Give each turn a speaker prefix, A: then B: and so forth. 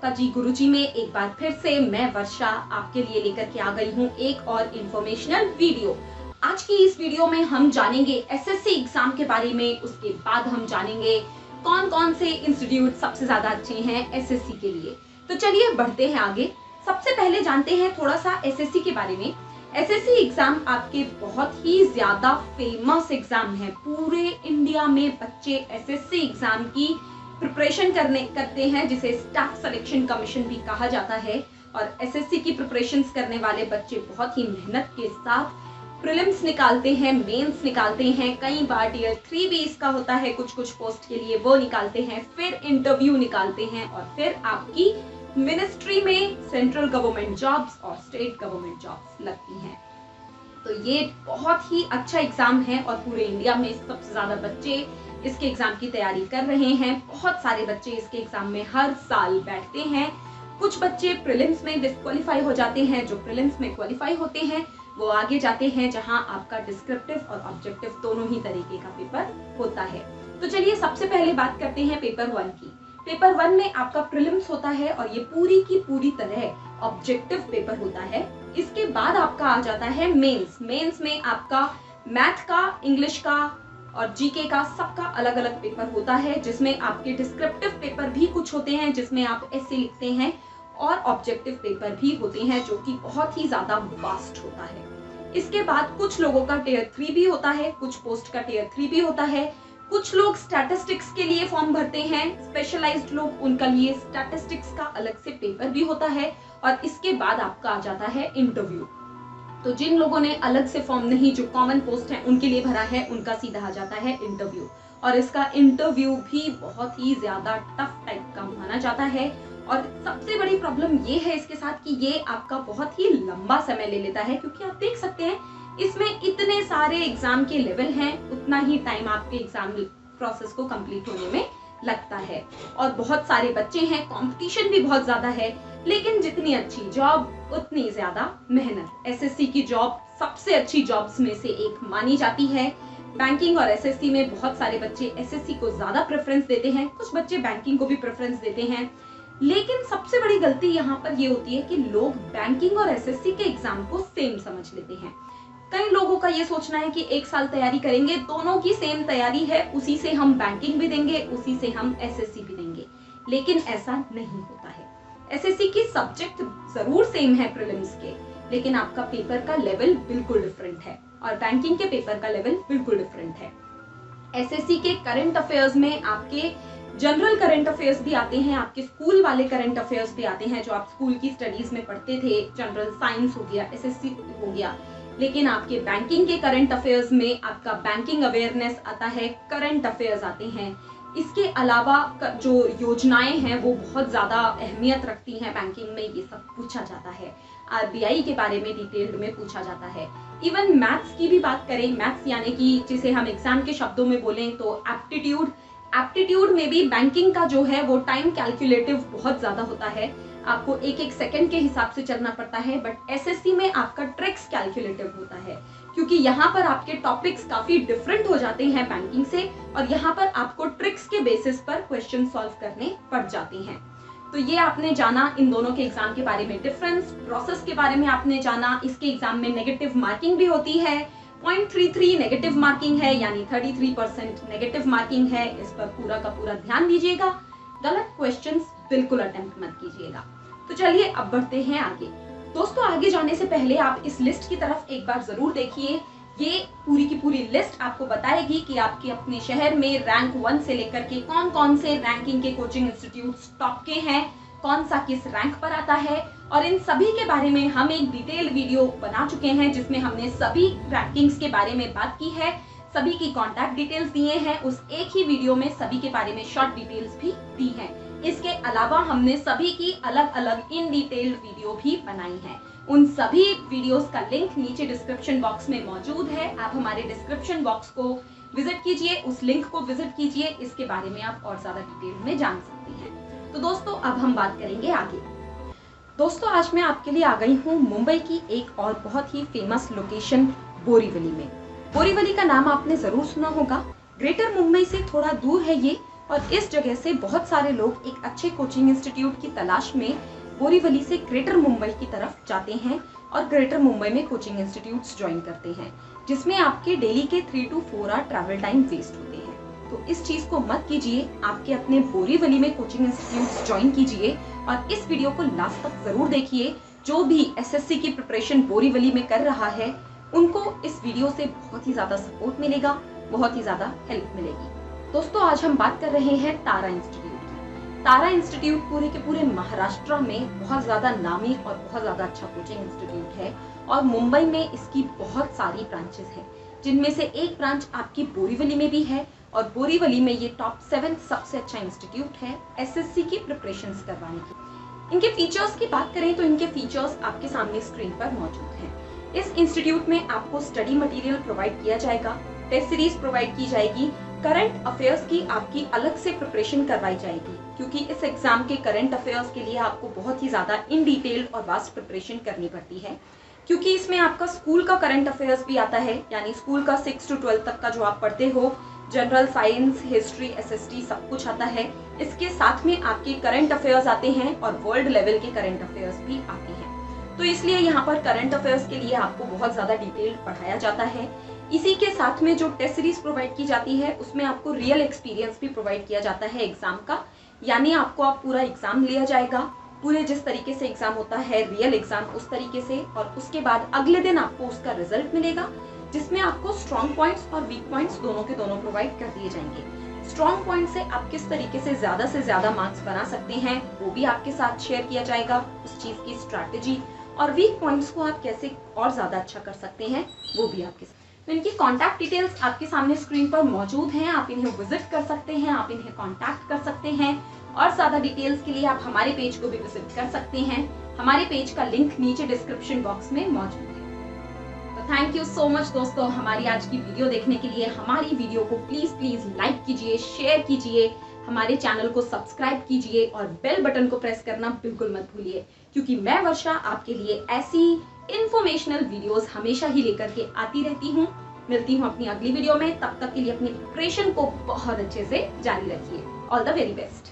A: आपका जी गुरुजी में एक बार फिर से मैं वर्षा आपके लिए लेकर के आ गई हूँ एक और इंफॉर्मेशनल वीडियो। आज की इस वीडियो में हम जानेंगे एसएससी एग्जाम के बारे में, उसके बाद हम जानेंगे कौन कौन से इंस्टीट्यूट सबसे ज्यादा अच्छे हैं एसएससी के लिए। तो चलिए बढ़ते हैं आगे। सबसे पहले जानते हैं थोड़ा सा एसएससी के बारे में। एसएससी एग्जाम आपके बहुत ही ज्यादा फेमस एग्जाम है। पूरे इंडिया में बच्चे एसएससी एग्जाम की प्रिपरेशन करते हैं, जिसे स्टाफ सिलेक्शन कमीशन भी कहा जाता है। और एसएससी की प्रिपरेशंस करने वाले बच्चे बहुत ही मेहनत के साथ प्रीलिम्स निकालते हैं, मेंस निकालते हैं, कई बार टियर 3 भी इसका होता है, कुछ कुछ पोस्ट के लिए वो निकालते हैं, फिर इंटरव्यू निकालते हैं और फिर आपकी मिनिस्ट्री में सेंट्रल गवर्नमेंट जॉब्स और स्टेट गवर्नमेंट जॉब्स लगती हैं। तो ये बहुत ही अच्छा एग्जाम है और पूरे इंडिया में सबसे ज्यादा बच्चे इसके एग्जाम की तैयारी कर रहे हैं। बहुत सारे बच्चे इसके एग्जाम में हर साल बैठते हैं। कुछ बच्चे प्रीलिम्स में डिस्क्वालीफाई हो जाते हैं। जो प्रीलिम्स में क्वालिफाई होते हैं वो आगे जाते हैं, जहां आपका डिस्क्रिप्टिव और ऑब्जेक्टिव दोनों ही तरीके का पेपर होता है। तो चलिए सबसे पहले बात करते हैं पेपर 1 की। पेपर 1 में आपका प्रीलिम्स होता है और ये पूरी की पूरी तरह ऑब्जेक्टिव पेपर होता है। इसके बाद आपका आ जाता है मेंस। मेंस में आपका मैथ का, इंग्लिश का और जीके का सबका अलग अलग पेपर होता है, जिसमें आपके डिस्क्रिप्टिव पेपर भी कुछ होते हैं जिसमें आप ऐसे लिखते हैं और ऑब्जेक्टिव पेपर भी होते हैं जो कि बहुत ही ज्यादा वास्ट होता है। इसके बाद कुछ लोगों का टियर 3 भी होता है, कुछ पोस्ट का टियर 3 भी होता है। कुछ लोग स्टैटिस्टिक्स के लिए फॉर्म भरते हैं, स्पेशलाइज्ड लोग, उनका लिए स्टैटिस्टिक्स का अलग से पेपर भी होता है। और इसके बाद आपका आ जाता है इंटरव्यू। तो जिन लोगों ने अलग से फॉर्म नहीं, जो कॉमन पोस्ट है उनके लिए भरा है, उनका सीधा आ जाता है इंटरव्यू। और इसका इंटरव्यू भी बहुत ही ज्यादा टफ टाइप का माना जाता है। और सबसे बड़ी प्रॉब्लम ये है इसके साथ कि ये आपका बहुत ही लंबा समय ले लेता है, क्योंकि आप देख सकते हैं इसमें इतने सारे एग्जाम के लेवल हैं, उतना ही टाइम आपके एग्जाम प्रोसेस को कंप्लीट होने में लगता है। और बहुत सारे बच्चे हैं, कंपटीशन भी बहुत ज्यादा है, लेकिन जितनी अच्छी जॉब उतनी ज्यादा मेहनत। एसएससी की जॉब सबसे अच्छी जॉब्स में से एक मानी जाती है। बैंकिंग और एसएससी में बहुत सारे बच्चे एसएससी को ज्यादा प्रेफरेंस देते हैं, कुछ बच्चे बैंकिंग को भी प्रेफरेंस देते हैं। लेकिन सबसे बड़ी गलती यहाँ पर ये होती है कि लोग बैंकिंग और एसएससी के एग्जाम को सेम समझ लेते हैं। कई लोगों का ये सोचना है कि एक साल तैयारी करेंगे, दोनों की सेम तैयारी है, उसी से हम बैंकिंग भी देंगे, उसी से हम एसएससी भी देंगे। लेकिन ऐसा नहीं होता है। एसएससी की सब्जेक्ट जरूर सेम है प्रीलिम्स के, लेकिन आपका पेपर का लेवल बिल्कुल डिफरेंट है और बैंकिंग के पेपर का लेवल बिल्कुल डिफरेंट है। एसएससी के करंट अफेयर्स में आपके जनरल करंट अफेयर्स भी आते हैं, आपके स्कूल वाले करंट अफेयर्स भी आते हैं जो आप स्कूल की स्टडीज में पढ़ते थे। जनरल साइंस हो गया, एसएससी हो गया। लेकिन आपके बैंकिंग के करंट अफेयर्स में आपका बैंकिंग अवेयरनेस आता है, करंट अफेयर्स आते हैं। इसके अलावा जो योजनाएं हैं वो बहुत ज्यादा अहमियत रखती हैं बैंकिंग में, ये सब पूछा जाता है। आरबीआई के बारे में डिटेल्ड में पूछा जाता है। इवन मैथ्स की भी बात करें, मैथ्स यानी कि जिसे हम एग्जाम के शब्दों में बोलें तो एप्टीट्यूड में भी बैंकिंग का जो है वो टाइम कैलकुलेटिव बहुत ज्यादा होता है। आपको एक एक सेकंड के हिसाब से चलना पड़ता है। बट एसएससी में आपका ट्रिक्स कैलकुलेटिव होता है, क्योंकि यहाँ पर आपके टॉपिक्स काफी डिफरेंट हो जाते हैं बैंकिंग से, और यहाँ पर आपको ट्रिक्स के बेसिस पर क्वेश्चन सॉल्व करने पड़ जाते हैं। तो ये आपने जाना इन दोनों के एग्जाम के बारे में, डिफरेंस प्रोसेस के बारे में आपने जाना। इसके एग्जाम में नेगेटिव मार्किंग भी होती है। 0.33 नेगेटिव मार्किंग है, यानी 33% नेगेटिव मार्किंग है। इस पर पूरा का पूरा ध्यान दीजिएगा, गलत क्वेश्चंस बिल्कुल अटेम्प्ट मत कीजिएगा। तो चलिए अब बढ़ते हैं आगे। दोस्तों, आगे जाने से पहले आप इस लिस्ट की तरफ एक बार जरूर देखिए। ये पूरी की पूरी लिस्ट आपको बताएगी कि आपके अपने शहर में रैंक 1 से लेकर के कौन कौन से रैंकिंग के कोचिंग इंस्टीट्यूट टॉप के हैं, कौन सा किस रैंक पर आता है। और इन सभी के बारे में हम एक डिटेल वीडियो बना चुके हैं, जिसमें हमने सभी रैंकिंग्स के बारे में बात की है, सभी की कॉन्टैक्ट डिटेल्स दिए हैं। उस एक ही वीडियो में सभी के बारे में शॉर्ट डिटेल्स भी दी हैं। इसके अलावा हमने सभी की अलग अलग इन डिटेल वीडियो भी बनाई है। उन सभी वीडियोस का लिंक नीचे डिस्क्रिप्शन बॉक्स में मौजूद है। आप हमारे डिस्क्रिप्शन बॉक्स को विजिट कीजिए, उस लिंक को विजिट कीजिए, इसके बारे में आप और ज्यादा डिटेल में जान सकती हैं। तो दोस्तों, अब हम बात करेंगे आगे। दोस्तों, आज मैं आपके लिए आ गई हूँ मुंबई की एक और बहुत ही फेमस लोकेशन बोरीवली में। बोरीवली का नाम आपने जरूर सुना होगा। ग्रेटर मुंबई से थोड़ा दूर है ये, और इस जगह से बहुत सारे लोग एक अच्छे कोचिंग इंस्टीट्यूट की तलाश में बोरीवली से ग्रेटर मुंबई की तरफ जाते हैं और ग्रेटर मुंबई में कोचिंग इंस्टीट्यूट्स ज्वाइन करते हैं, जिसमें आपके डेली के 3 to 4 hour travel time waste होते हैं। तो इस चीज को मत कीजिए, आपके अपने बोरीवली में कोचिंग इंस्टीट्यूट्स ज्वाइन कीजिए और इस वीडियो को लास्ट तक जरूर देखिए। जो भी एसएससी की प्रिपरेशन बोरीवली में कर रहा है उनको इस वीडियो से बहुत ही ज्यादा सपोर्ट मिलेगा, बहुत ही ज्यादा हेल्प मिलेगी। दोस्तों, आज हम बात कर रहे हैं तारा इंस्टीट्यूट की। तारा इंस्टीट्यूट पूरे के पूरे महाराष्ट्र में बहुत ज्यादा नामी और बहुत ज्यादा अच्छा कोचिंग इंस्टीट्यूट है और मुंबई में इसकी बहुत सारी ब्रांचेस हैं, जिनमें से एक ब्रांच आपकी बोरीवली में भी है और बोरीवली में ये टॉप 7 सबसे अच्छा इंस्टीट्यूट है एसएससी की प्रिपरेशंस करवाने की। इनके फीचर्स की बात करें तो इनके फीचर्स आपके सामने स्क्रीन पर मौजूद हैं। इस इंस्टीट्यूट में आपको स्टडी मटेरियल प्रोवाइड किया जाएगा, टेस्ट सीरीज प्रोवाइड की जाएगी, करंट अफेयर्स की आपकी अलग से प्रिपरेशन करवाई जाएगी, क्योंकि इस एग्जाम के करंट अफेयर्स के लिए आपको बहुत ही ज्यादा इन डिटेल और वास्ट प्रिपरेशन करनी पड़ती है, क्योंकि इसमें आपका स्कूल का करंट अफेयर्स भी आता है, यानी स्कूल का 6 to 12 तक का जो आप पढ़ते हो, जनरल साइंस, हिस्ट्री, एसएसटी सब कुछ आता है। इसके साथ में आपके करंट अफेयर्स आते हैं और वर्ल्ड लेवल के करंट अफेयर्स भी आते हैं। तो इसलिए यहाँ पर करंट अफेयर्स के लिए आपको बहुत ज्यादा डिटेल पढ़ाया जाता है। इसी के साथ में जो टेस्ट सीरीज प्रोवाइड की जाती है उसमें आपको रियल एक्सपीरियंस भी प्रोवाइड किया जाता है एग्जाम का, यानी आपको आप पूरा एग्जाम लिया जाएगा, पूरे जिस तरीके से एग्जाम होता है रियल एग्जाम उस तरीके से, और उसके बाद अगले दिन आपको उसका रिजल्ट मिलेगा, जिसमें आपको स्ट्रॉन्ग पॉइंट्स और वीक पॉइंट्स दोनों के दोनों प्रोवाइड कर दिए जाएंगे। स्ट्रॉन्ग पॉइंट से आप किस तरीके से ज्यादा मार्क्स बना सकते हैं वो भी आपके साथ शेयर किया जाएगा, उस चीज की स्ट्रैटेजी, और वीक पॉइंट्स को आप कैसे और ज्यादा अच्छा कर सकते हैं वो भी आपके साथ। तो इनकी कॉन्टैक्ट डिटेल्स आपके सामने स्क्रीन पर मौजूद हैं, आप इन्हें विजिट कर सकते हैं, आप इन्हें कॉन्टैक्ट कर सकते हैं और ज्यादा डिटेल्स के लिए आप हमारे पेज को भी विजिट कर सकते हैं। हमारे पेज का लिंक नीचे डिस्क्रिप्शन बॉक्स में मौजूद है। तो थैंक यू सो मच दोस्तों, हमारी आज की वीडियो देखने के लिए। हमारी वीडियो को प्लीज लाइक कीजिए, शेयर कीजिए, हमारे चैनल को सब्सक्राइब कीजिए और बेल बटन को प्रेस करना बिल्कुल मत भूलिए, क्योंकि मैं वर्षा आपके लिए ऐसी इंफॉर्मेशनल वीडियोस हमेशा ही लेकर के आती रहती हूँ। मिलती हूँ अपनी अगली वीडियो में, तब तक के लिए अपनी प्रिपरेशन को बहुत अच्छे से जारी रखिए। All the very best.